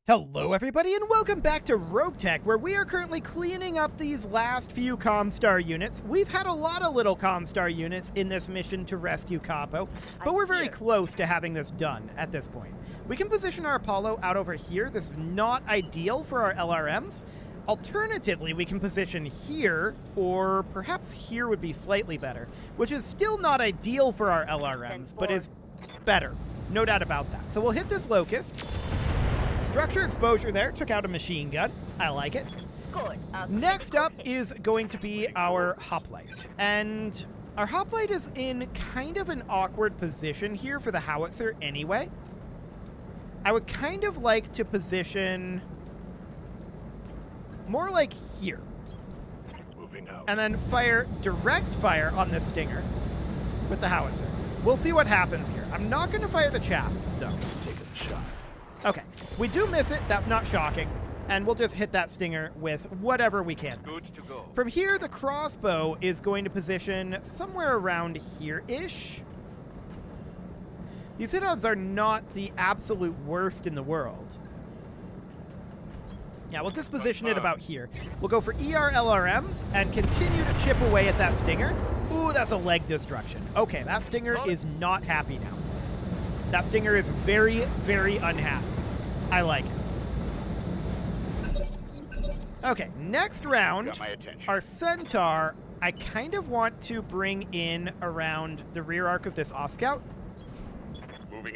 Hello everybody and welcome back to RogueTech, where we are currently cleaning up these last few Comstar units. We've had a lot of little Comstar units in this mission to rescue Capo, but we're very close to having this done at this point. We can position our Apollo out over here. This is not ideal for our LRMs. Alternatively, we can position here, or perhaps here would be slightly better, which is still not ideal for our LRMs, but is better. No doubt about that. So we'll hit this Locust. Structure exposure there, took out a machine gun. I like it. Next up is going to be our hoplite. And our hoplite is in kind of an awkward position here for the howitzer anyway. I would kind of like to position more like here. And then fire direct fire on this stinger with the howitzer. We'll see what happens here. I'm not going to fire the chaff, though. Taking the shot. Okay, we do miss it. That's not shocking. And we'll just hit that stinger with whatever we can. Good to go. From here, the crossbow is going to position somewhere around here-ish. These hit odds are not the absolute worst in the world. Yeah, we'll just position it about here. We'll go for ER LRMs and continue to chip away at that stinger. Ooh, that's a leg destruction. Okay, that stinger is not happy now. That stinger is very, very unhappy. I like it. Okay, next round, our Centaur, I kind of want to bring in around the rear arc of this Oscout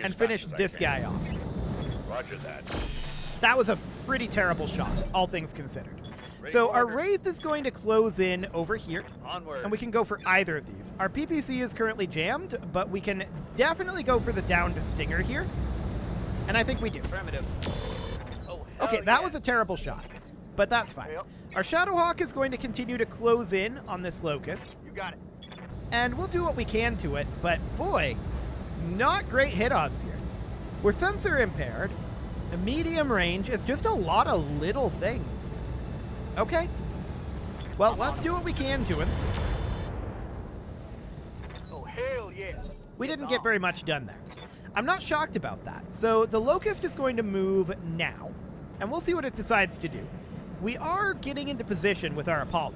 and finish this guy off. Roger that. That was a pretty terrible shot, all things considered. So our Wraith is going to close in over here, and we can go for either of these. Our PPC is currently jammed, but we can definitely go for the downed stinger here, and I think we do. Okay, that was a terrible shot, but that's fine. Our Shadowhawk is going to continue to close in on this Locust. You got it. And we'll do what we can to it, but boy, not great hit odds here. We're sensor impaired. The medium range is just a lot of little things. Okay. Well, let's do what we can to him. Oh, hell yeah. We didn't get very much done there. I'm not shocked about that. So the Locust is going to move now, and we'll see what it decides to do. We are getting into position with our Apollo,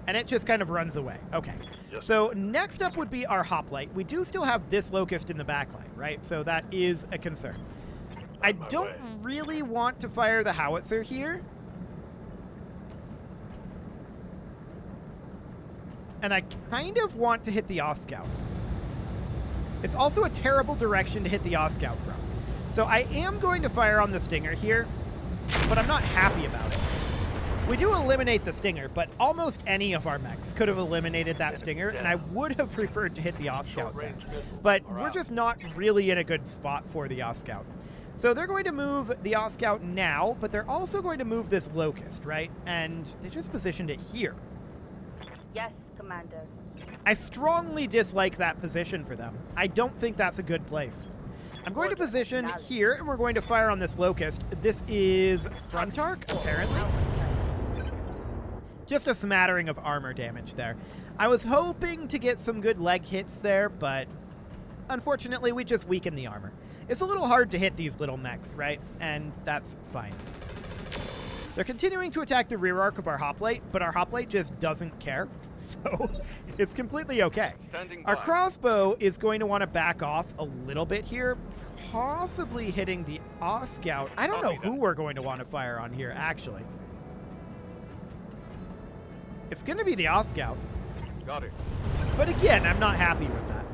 and it just kind of runs away. Okay. So next up would be our hoplite. We do still have this Locust in the backline, right? So that is a concern. I don't really want to fire the howitzer here. And I kind of want to hit the Oscout. It's also a terrible direction to hit the Oscout from. So I am going to fire on the stinger here, but I'm not happy about it. We do eliminate the stinger, but almost any of our mechs could have eliminated that stinger, and I would have preferred to hit the Oscout there. But we're just not really in a good spot for the Oscout. So they're going to move the Oscout now, but they're also going to move this Locust, right? And they just positioned it here. Yes, Commander. I strongly dislike that position for them. I don't think that's a good place. I'm going to position here, and we're going to fire on this Locust. This is front arc, apparently. Just a smattering of armor damage there. I was hoping to get some good leg hits there, but unfortunately, we just weaken the armor. It's a little hard to hit these little mechs, right? And that's fine. They're continuing to attack the rear arc of our hoplite, but our hoplite just doesn't care, so it's completely okay. Our crossbow is going to want to back off a little bit here, possibly hitting the Oscout. I don't know who we're going to want to fire on here, actually. It's going to be the Oscout. Got it. But again, I'm not happy with that.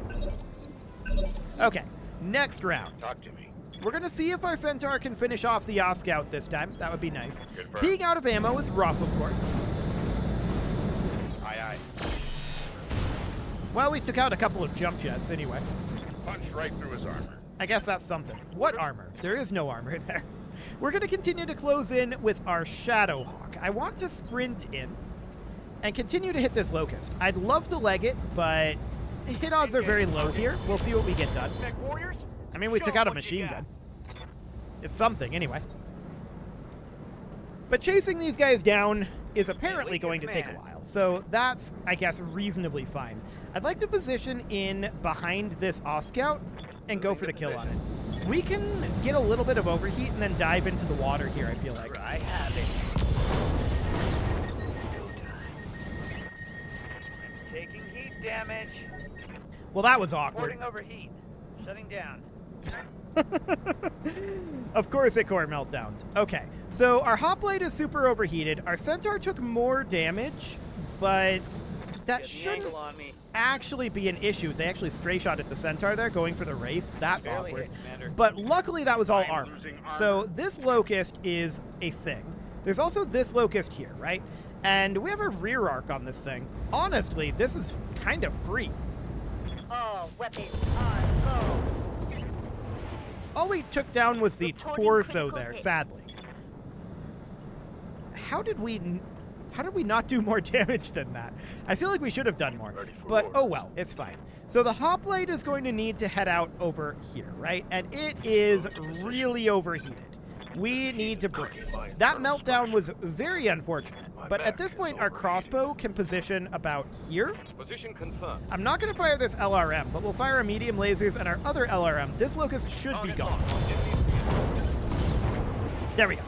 Okay, next round. Talk to me. We're going to see if our Centaur can finish off the Oscout this time. That would be nice. Confirmed. Being out of ammo is rough, of course. Aye, aye. Well, we took out a couple of jump jets anyway. Punch right through his armor. I guess that's something. What armor? There is no armor there. We're going to continue to close in with our Shadowhawk. I want to sprint in and continue to hit this Locust. I'd love to leg it, but hit odds are very low here. We'll see what we get done. I mean, we took out a machine gun. It's something, anyway. But chasing these guys down is apparently going to take a while, so that's, I guess, reasonably fine. I'd like to position in behind this Oscout and go for the kill on it. We can get a little bit of overheat and then dive into the water here, I feel like. I have it. I'm taking heat damage. Well, that was awkward. Reporting overheat. Shutting down. Of course it core meltdowned. Okay, so our hoplite is super overheated. Our centaur took more damage, but that Get the shouldn't angle on me. actually be an issue. They actually stray shot at the centaur there, going for the wraith. That's Barely awkward. hit, Commander. But luckily that was all I'm armor. losing So armor. this locust is a thing. There's also this locust here, right? And we have a rear arc on this thing. Honestly, this is kind of free. All weapons on low. All we took down was the Reporting torso critical there, hit. sadly. How did we not do more damage than that? I feel like we should have done more. Ready for But order. oh well, it's fine. So the hoplite is going to need to head out over here, right? And it is really overheated. We need to brace. That meltdown was very unfortunate. But at this point, our crossbow can position about here. Position confirmed. I'm not going to fire this LRM, but we'll fire our medium lasers and our other LRM. This locust should be gone. There we go.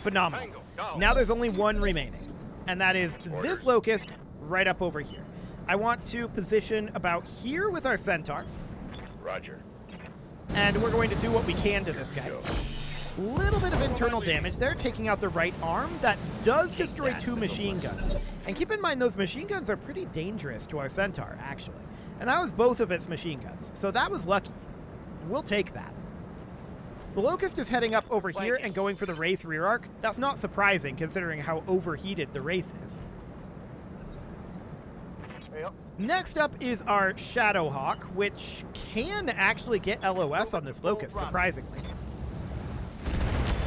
Phenomenal. Tango, down. Now there's only one remaining, and that is this locust right up over here. I want to position about here with our centaur, Roger. and we're going to do what we can to this guy. Little bit of internal damage there, taking out the right arm. That does destroy 2 machine guns. And keep in mind, those machine guns are pretty dangerous to our centaur, actually. And that was both of its machine guns, so that was lucky. We'll take that. The locust is heading up over here and going for the wraith rear arc. That's not surprising, considering how overheated the wraith is. Yep. Next up is our Shadowhawk, which can actually get LOS on this locust, surprisingly.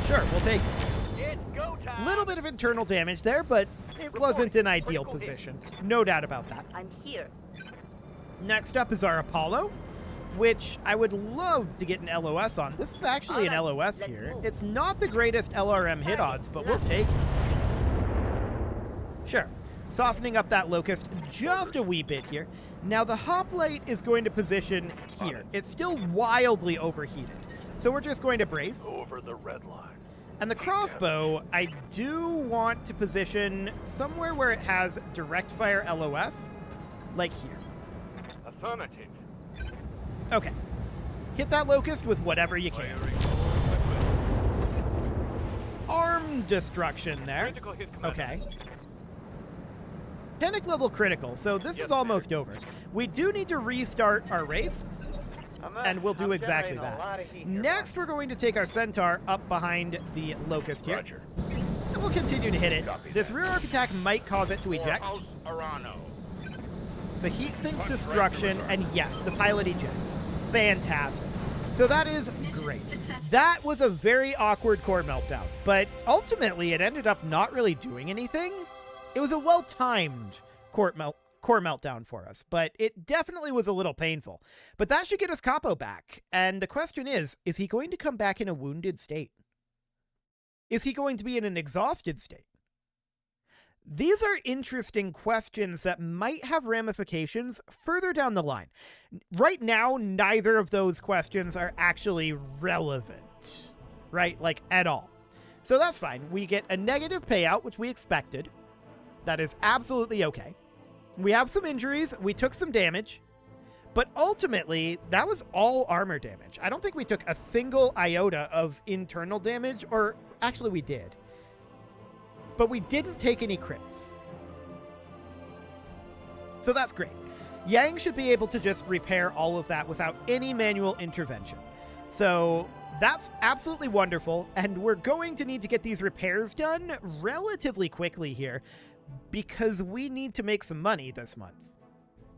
Sure, we'll take it. It's go time. Little bit of internal damage there, but it wasn't an ideal position. No doubt about that. I'm here. Next up is our Apollo, which I would love to get an LOS on. This is actually an Alright, LOS let's here. move. It's not the greatest LRM hit odds, but we'll take it. Sure. Softening up that locust just a wee bit here. Now the hoplite is going to position here. It's still wildly overheated. So we're just going to brace. Over the red line. And the crossbow, I do want to position somewhere where it has direct fire LOS, like here. Affirmative. Okay. Hit that locust with whatever you can. Firing all weapons. Arm destruction there. Critical hit, Commander. Okay. Panic level critical, so this Yes, is almost over. We do need to restart our Wraith, and we'll do I'm exactly generating a lot that. of heat here, Next, we're going to take our Centaur up behind the Locust here, Roger. and we'll continue to hit it. Copy This that. rear arc attack might cause it to eject. Morehouse Arano. It's a heat sink Punch right destruction, through his and arm. yes, the pilot ejects. Fantastic. So that is great. That was a very awkward core meltdown, but ultimately it ended up not really doing anything. It was a well-timed core meltdown for us, but it definitely was a little painful. But that should get us Capo back, and the question is he going to come back in a wounded state? Is he going to be in an exhausted state? These are interesting questions that might have ramifications further down the line. Right now, neither of those questions are actually relevant, right? Like, at all. So that's fine. We get a negative payout, which we expected. That is absolutely okay. We have some injuries. We took some damage. But ultimately, that was all armor damage. I don't think we took a single iota of internal damage, or actually we did. But we didn't take any crits. So that's great. Yang should be able to just repair all of that without any manual intervention. So that's absolutely wonderful, and we're going to need to get these repairs done relatively quickly here because we need to make some money this month.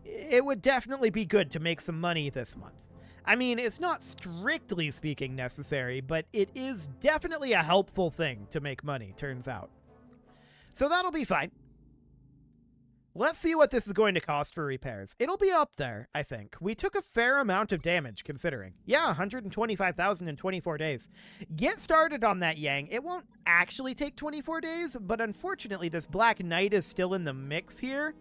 It would definitely be good to make some money this month. I mean, it's not strictly speaking necessary, but it is definitely a helpful thing to make money, turns out. So that'll be fine. Let's see what this is going to cost for repairs. It'll be up there, I think. We took a fair amount of damage, considering. Yeah, 125,000 in 24 days. Get started on that, Yang. It won't actually take 24 days, but unfortunately, this Black Knight is still in the mix here.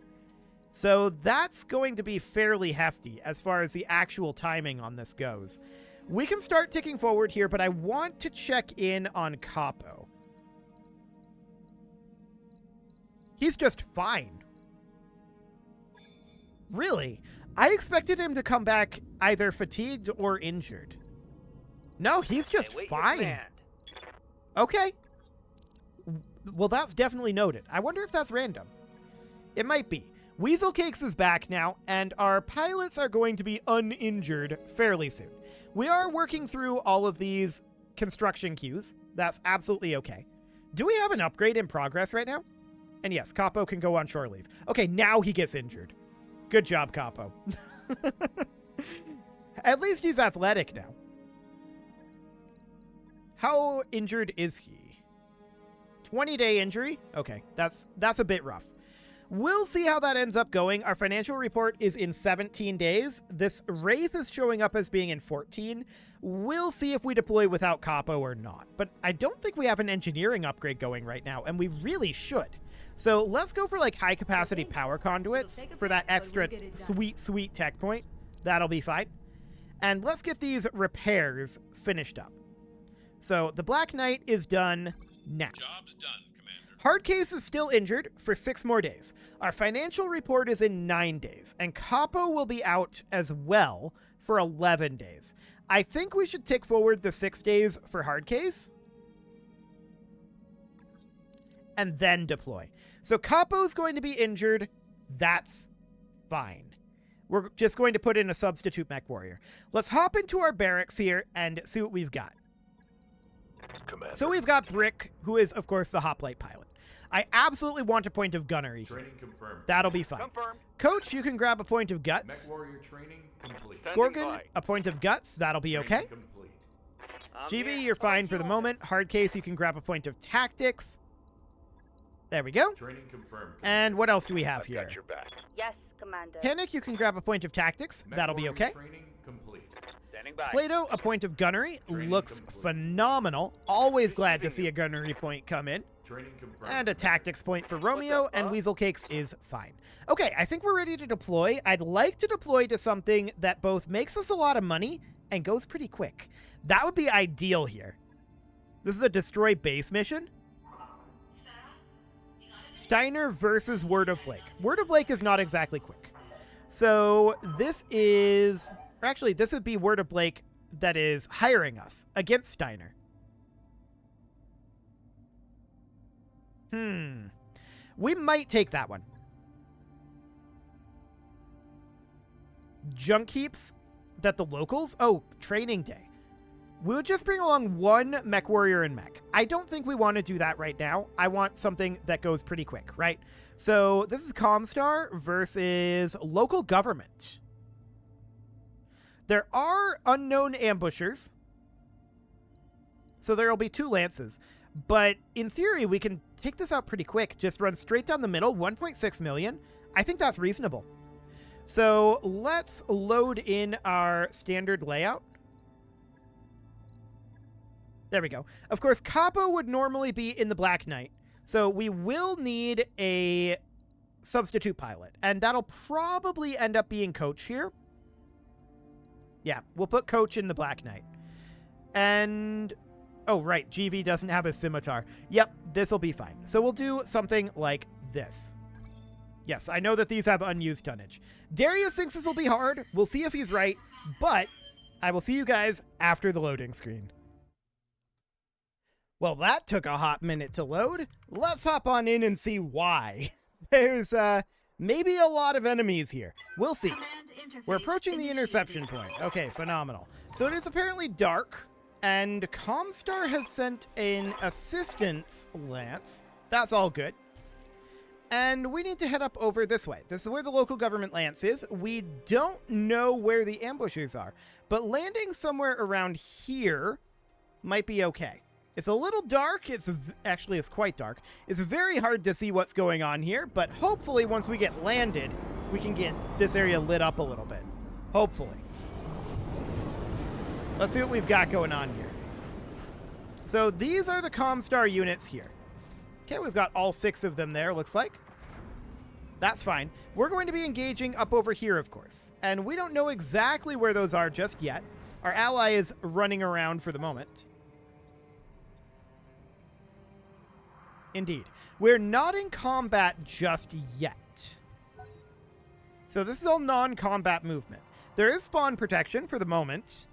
So that's going to be fairly hefty as far as the actual timing on this goes. We can start ticking forward here, but I want to check in on Capo. He's just fine. Really? I expected him to come back either fatigued or injured. No, he's just Await your fine. command. Okay. Well, that's definitely noted. I wonder if that's random. It might be. Weasel Cakes is back now, and our pilots are going to be uninjured fairly soon. We are working through all of these construction queues. That's absolutely okay. Do we have an upgrade in progress right now? And yes, Capo can go on shore leave. Okay, now he gets injured. Good job, Capo. At least he's athletic now. How injured is he? 20-day injury? Okay, that's a bit rough. We'll see how that ends up going. Our financial report is in 17 days. This Wraith is showing up as being in 14. We'll see if we deploy without Capo or not. But I don't think we have an engineering upgrade going right now, and we really should. So let's go for like high-capacity power conduits for that extra sweet tech point. That'll be fine. And let's get these repairs finished up. So the Black Knight is done now. Job's done, Commander. Hardcase is still injured for 6 more days. Our financial report is in 9 days, and Capo will be out as well for 11 days. I think we should tick forward the 6 days for Hardcase and then deploy. So Capo's going to be injured. That's fine. We're just going to put in a substitute mech warrior. Let's hop into our barracks here and see what we've got. Commander. So we've got Brick, who is, of course, the hoplite pilot. I absolutely want a point of gunnery. Training confirmed. That'll be fine. Confirmed. Coach, you can grab a point of Mech guts. warrior training complete. Standing Gorgon, by. a point of guts. That'll be Training okay. complete. GV, you're fine for the moment. Hardcase, you can grab a point of tactics. There we go. Training confirmed. And what else do we have I've here? got your back. Yes, Commander. Panic, you can grab a point of tactics. Mech That'll be warrior okay. Training complete. Standing by. Plato, a point of gunnery. Training Looks complete. phenomenal. Always glad to see a gunnery point come in. Training confirmed. And a tactics point for Romeo, and Weasel Cakes is fine. Okay, I think we're ready to deploy. I'd like to deploy to something that both makes us a lot of money and goes pretty quick. That would be ideal here. This is a destroy base mission. Steiner versus Word of Blake. Word of Blake is not exactly quick. So this is... Or actually, this would be Word of Blake that is hiring us against Steiner. We might take that one. Junk heaps that the locals... Oh, training day. We'll just bring along one mech warrior and mech. I don't think we want to do that right now. I want something that goes pretty quick, right? So this is Comstar versus local government. There are unknown ambushers. So there will be 2 lances. But in theory, we can take this out pretty quick. Just run straight down the middle, 1.6 million. I think that's reasonable. So let's load in our standard layout. There we go. Of course, Capo would normally be in the Black Knight. So we will need a substitute pilot. And that'll probably end up being Coach here. Yeah, we'll put Coach in the Black Knight. And... Oh, right. GV doesn't have a scimitar. Yep, this will be fine. So we'll do something like this. Yes, I know that these have unused tonnage. Darius thinks this will be hard. We'll see if he's right. But I will see you guys after the loading screen. Well, that took a hot minute to load. Let's hop on in and see why. There's, maybe a lot of enemies here. We'll see. We're approaching the interception point. Okay, phenomenal. So it is apparently dark, and Comstar has sent an assistance lance. That's all good. And we need to head up over this way. This is where the local government lance is. We don't know where the ambushers are, but landing somewhere around here might be okay. It's a little dark. It's quite dark. It's very hard to see what's going on here, but hopefully once we get landed, we can get this area lit up a little bit. Hopefully. Let's see what we've got going on here. So these are the Comstar units here. Okay, we've got all 6 of them there, looks like. That's fine. We're going to be engaging up over here, of course. And we don't know exactly where those are just yet. Our ally is running around for the moment. Indeed. We're not in combat just yet. So this is all non-combat movement. There is spawn protection for the moment.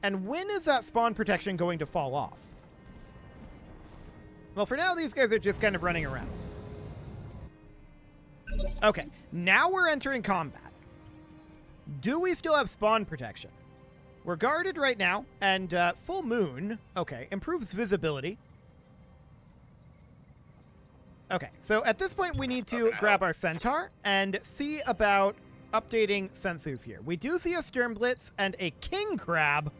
And when is that spawn protection going to fall off? Well, for now, these guys are just kind of running around. Okay, now we're entering combat. Do we still have spawn protection? We're guarded right now, and full moon, okay, improves visibility. Okay, so at this point, we need to grab our centaur and see about updating sensors here. We do see a sternblitz and a king crab.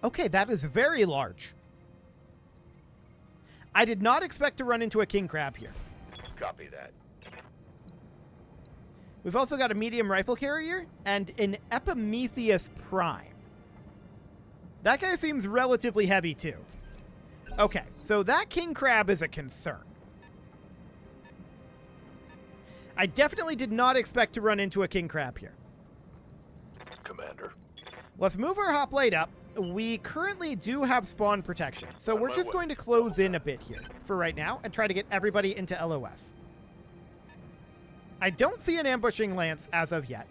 Okay, that is very large. I did not expect to run into a king crab here. Copy that. We've also got a medium rifle carrier and an Epimetheus Prime. That guy seems relatively heavy, too. Okay, so that king crab is a concern. I definitely did not expect to run into a king crab here. Commander. Let's move our hoplite up. We currently do have spawn protection, so we're just going to close in a bit here for right now and try to get everybody into LOS. I don't see an ambushing lance as of yet.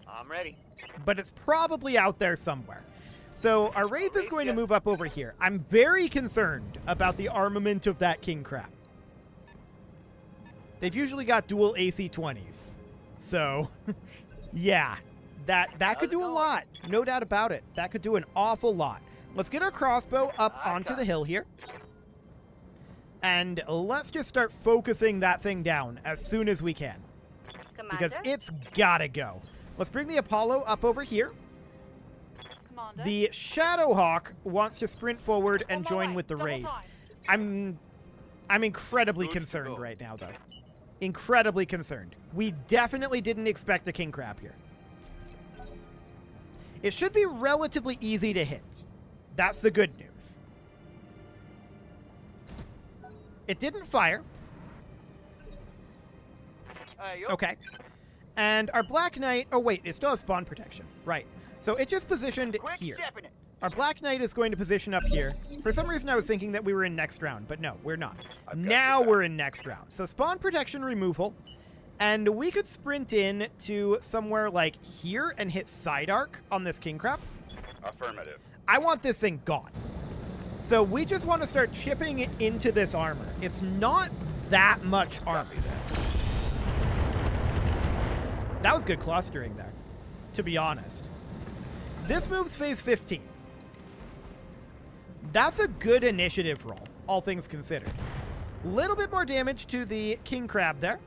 I'm ready. But it's probably out there somewhere. So our Wraith is going to move up over here. I'm very concerned about the armament of that king crab. They've usually got dual AC-20s. So, yeah, that could do a lot. No doubt about it. That could do an awful lot. Let's get our crossbow up onto the hill here. And let's just start focusing that thing down as soon as we can. Commander? Because it's gotta go. Let's bring the Apollo up over here. Commander? The Shadowhawk wants to sprint forward and On my join way. with the Double Wraith. time. I'm incredibly concerned right now, though. Incredibly concerned. We definitely didn't expect a king crab here. It should be relatively easy to hit. That's the good news. It didn't fire. Okay. And our Black Knight... Oh, wait. It still has spawn protection. Right. So it just positioned here. Our Black Knight is going to position up here. For some reason, I was thinking that we were in next round, but no, we're not. Now we're in next round. So spawn protection removal. And we could sprint in to somewhere like here and hit side arc on this king crab. Affirmative. I want this thing gone. So we just want to start chipping it into this armor. It's not that much armor. That was good clustering there, to be honest. This moves phase 15. That's a good initiative roll, all things considered. Little bit more damage to the king crab there.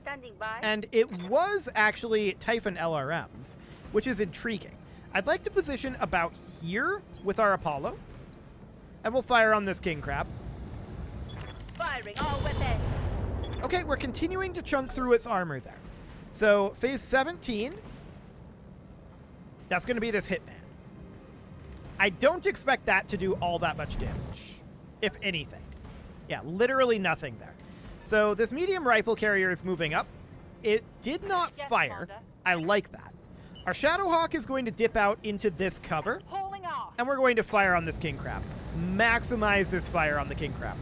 Standing by. And it was actually Typhon LRMs, which is intriguing. I'd like to position about here with our Apollo. And we'll fire on this king crab. Firing all weapons. Okay, we're continuing to chunk through its armor there. So, phase 17. That's going to be this Hitman. I don't expect that to do all that much damage, if anything. Yeah, literally nothing there. So, this medium rifle carrier is moving up. It did not fire. Commander. I like that. Our Shadowhawk is going to dip out into this cover. Pulling off. And we're going to fire on this king crab. Maximize this fire on the king crab.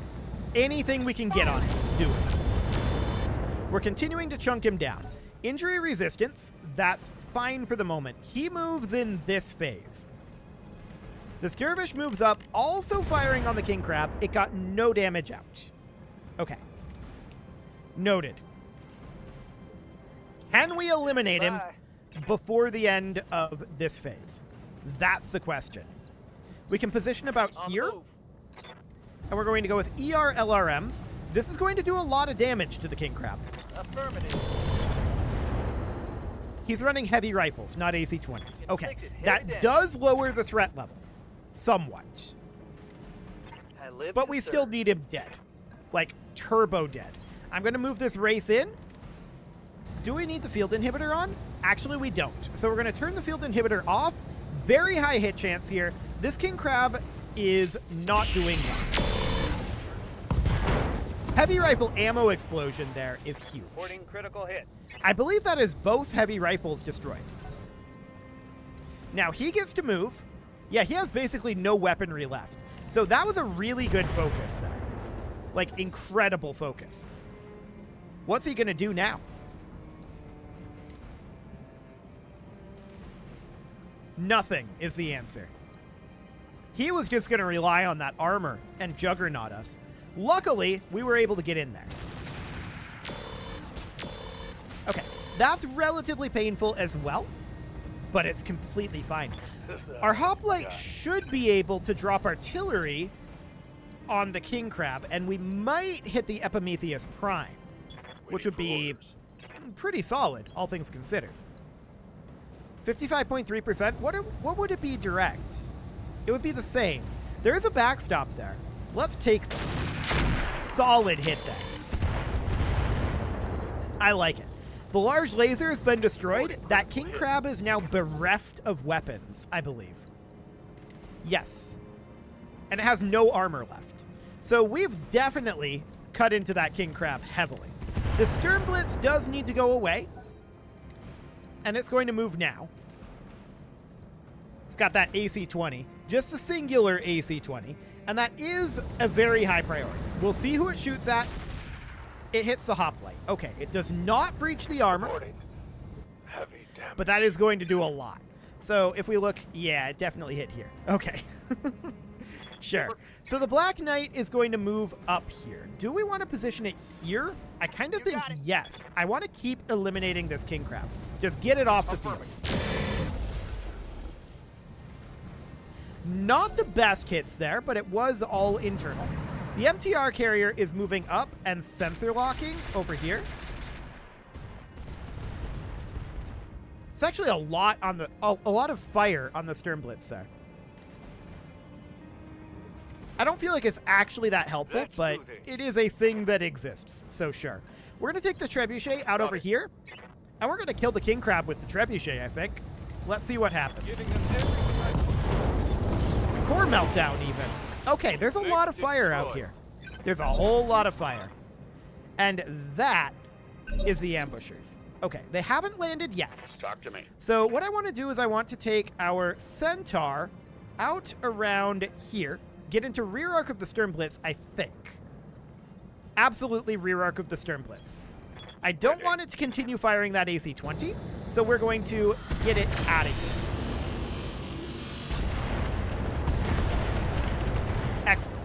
Anything we can get on it, do it. We're continuing to chunk him down. Injury resistance, that's fine for the moment. He moves in this phase. The Skirvish moves up, also firing on the king crab. It got no damage out. Okay. Noted. Can we eliminate him before the end of this phase? That's the question. We can position about here. And we're going to go with ER LRMs. This is going to do a lot of damage to the king crab. Affirmative. He's running heavy rifles, not AC-20s. Okay, that does lower the threat level. Somewhat. But we still need him dead. Like, turbo dead. I'm going to move this Wraith in. Do we need the field inhibitor on? Actually, we don't. So we're going to turn the field inhibitor off. Very high hit chance here. This king crab is not doing well. Heavy rifle ammo explosion there is huge. Reporting critical hit. I believe that is both heavy rifles destroyed. Now, he gets to move. Yeah, he has basically no weaponry left. So that was a really good focus there. Like, incredible focus. What's he going to do now? Nothing is the answer. He was just going to rely on that armor and juggernaut us. Luckily, we were able to get in there. Okay, that's relatively painful as well, but it's completely fine. Our hoplite should be able to drop artillery on the king crab, and we might hit the Epimetheus Prime, which would be pretty solid, all things considered. 55.3%. What would it be direct? It would be the same. There is a backstop there. Let's take this. Solid hit there. I like it. The large laser has been destroyed. That king crab is now bereft of weapons, I believe. Yes. And it has no armor left. So we've definitely cut into that king crab heavily. The Stern Blitz does need to go away. And it's going to move now. It's got that AC-20. Just a singular AC-20. And that is a very high priority. We'll see who it shoots at. It hits the hoplite. Okay, it does not breach the armor. Heavy damage. But that is going to do a lot. So if we look, yeah, it definitely hit here. Okay. Sure. So the Black Knight is going to move up here. Do we want to position it here? I kind of think yes. I want to keep eliminating this king crab. Just get it off the field. Not the best hits there, but it was all internal. The MTR carrier is moving up and sensor locking over here. It's actually a lot on the a lot of fire on the Stern Blitz there. I don't feel like it's actually that helpful, but it is a thing that exists, so sure. We're going to take the Trebuchet out over here, and we're going to kill the king crab with the Trebuchet, I think. Let's see what happens. Core meltdown, even. Okay, there's a lot of fire out here. There's a whole lot of fire. And that is the ambushers. Okay, they haven't landed yet. Talk to me. So what I want to do is I want to take our Centaur out around here, get into rear arc of the Stern Blitz, I think. Absolutely rear arc of the Stern Blitz. I don't want it to continue firing that AC-20, so we're going to get it out of here. Excellent.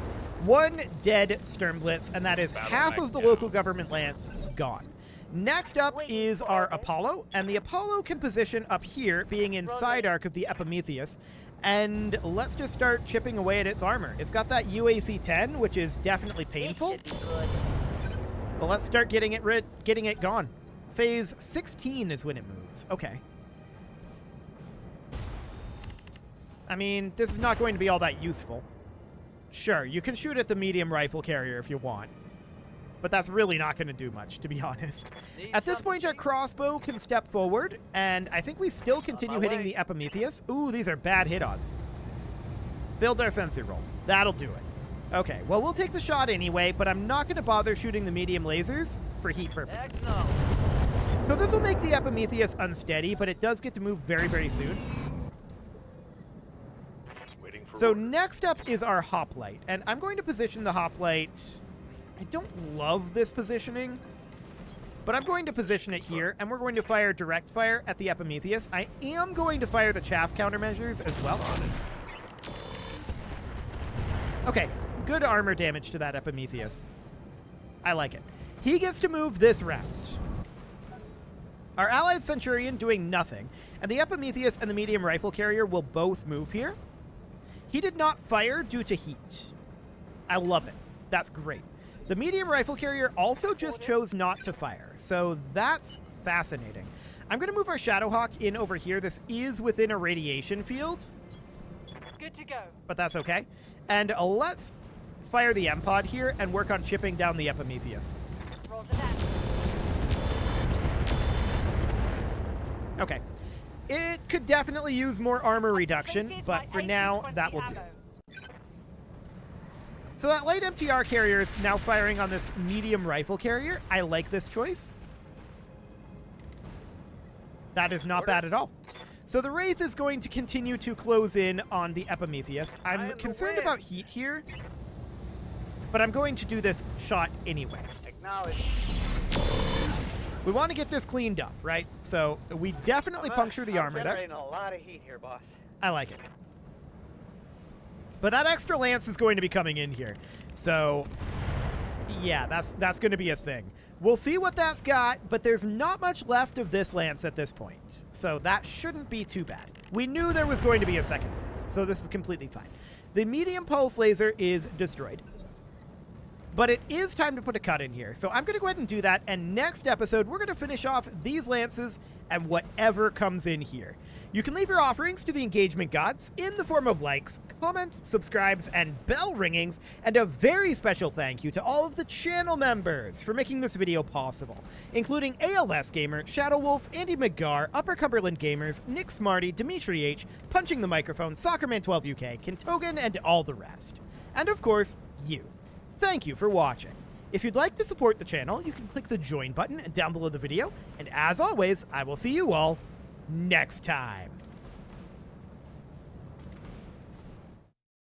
One dead Stern Blitz, and that is half of the local government lance gone. Next up is our Apollo, and the Apollo can position up here, being inside arc of the Epimetheus, and let's just start chipping away at its armor. It's got that UAC-10, which is definitely painful, but let's start getting it gone. Phase 16 is when it moves. Okay. I mean, this is not going to be all that useful. Sure, you can shoot at the medium rifle carrier if you want, but that's really not going to do much, to be honest. At this point, our crossbow can step forward, and I think we still continue hitting the Epimetheus. Ooh, these are bad hit odds. Failed our sensor roll. That'll do it. Okay, well, we'll take the shot anyway, but I'm not going to bother shooting the medium lasers for heat purposes. So this will make the Epimetheus unsteady, but it does get to move very, very soon. So next up is our hoplite, and I'm going to position the hoplite. I don't love this positioning, but I'm going to position it here, and we're going to fire direct fire at the Epimetheus. I am going to fire the chaff countermeasures as well. Okay, good armor damage to that Epimetheus. I like it. He gets to move this round. Our allied Centurion doing nothing, and the Epimetheus and the medium rifle carrier will both move here. He did not fire due to heat. I love it. That's great. The medium rifle carrier also just chose not to fire, so that's fascinating. I'm going to move our Shadowhawk in over here. This is within a radiation field. Good to go. But that's okay. And let's fire the M-Pod here and work on chipping down the Epimetheus. Roll to that. Okay. It could definitely use more armor reduction, but for now, that will do. So that light MTR carrier is now firing on this medium rifle carrier. I like this choice. That is not bad at all. So the Wraith is going to continue to close in on the Epimetheus. I'm concerned about heat here, but I'm going to do this shot anyway. Acknowledge. We want to get this cleaned up, right? So we definitely puncture the armor there. Generating a lot of heat here, boss. I like it. But that extra lance is going to be coming in here. So, yeah, that's going to be a thing. We'll see what that's got, but there's not much left of this lance at this point. So that shouldn't be too bad. We knew there was going to be a second lance, so this is completely fine. The medium pulse laser is destroyed. But it is time to put a cut in here. So I'm going to go ahead and do that. And next episode, we're going to finish off these lances and whatever comes in here. You can leave your offerings to the engagement gods in the form of likes, comments, subscribes, and bell ringings. And a very special thank you to all of the channel members for making this video possible, including ALS Gamer, Shadow Wolf, Andy McGar, Upper Cumberland Gamers, Nick Smarty, Dimitri H, Punching the Microphone, Soccerman12 UK, Kentogan, and all the rest. And of course, you. Thank you for watching. If you'd like to support the channel, you can click the join button down below the video. And as always, I will see you all next time.